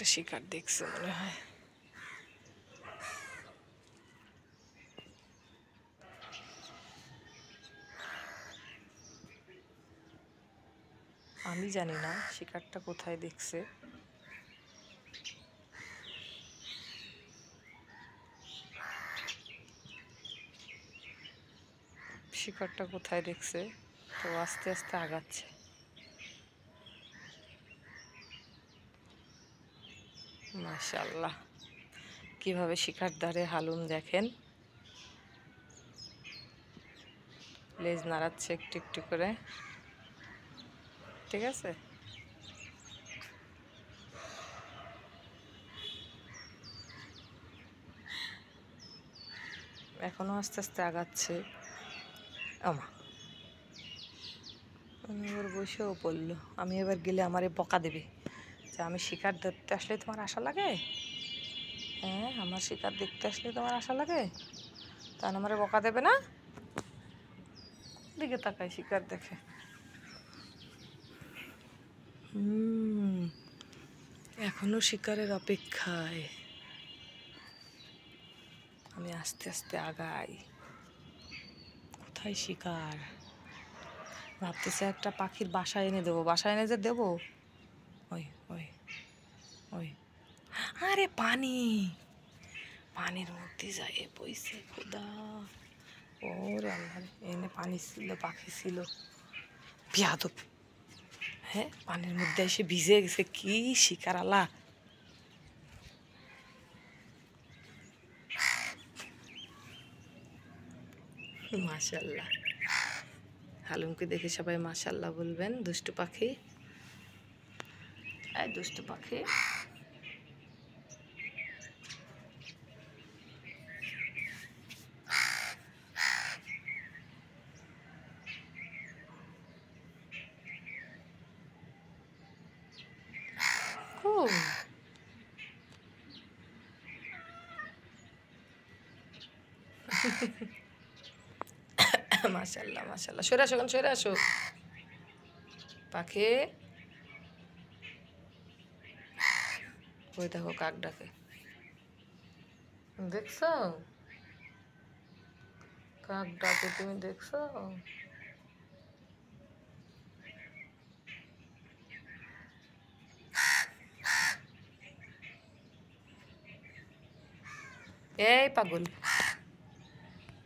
একটা শিকার দেখছে মনে হয়। আমি জানি না শিকারটা কোথায় দেখছে। শিকারটা কোথায় দেখছে, তো আস্তে আস্তে আগাচ্ছে। মাশাআল্লাহ, কিভাবে শিকার ধরে হালুম দেখেন, লেজ নাড়াচ্ছে একটু একটু করে। ঠিক আছে, এখনো আস্তে আস্তে আগাচ্ছে। আমা আমি এবার বসেও পড়লো। আমি এবার গেলে আমারে বকা দেবে যে আমি শিকার ধরতে আসলে তোমার আশা লাগে, হ্যাঁ আমার শিকার দেখতে আসলে তোমার আশা লাগে, তাহলে আমারে বকা দেবে না। দিকে তাকায় শিকার দেখে। এখনো শিকারের অপেক্ষায়। আমি আস্তে আস্তে আগাই। কোথায় শিকার? ভাবতেছে একটা পাখির বাসা এনে দেবো, বাসা এনে যে দেবো। ওই ওই ওই, আরে পানি, পানির মধ্যে যায় বইছে খোদা। ওরে আল্লাহ, এনে পানি ছিল, পাখি ছিল, বিয়াদব। হ্যাঁ, পানির মধ্যে এসে ভিজে গেছে। কি শিকার আলা! মাশাআল্লাহ, হালুমকে দেখে সবাই মাশাআল্লাহ বলবেন। দুষ্টু পাখি, এই দুষ্টু পাখি। খুব মাশাআল্লাহ মাশাআল্লাহ। সরে আসো, সরে আসো পাখি। ওই দেখো কাক ডাকে, দেখছো? কাক ডাকে, তুমি দেখছো? এই পাগল।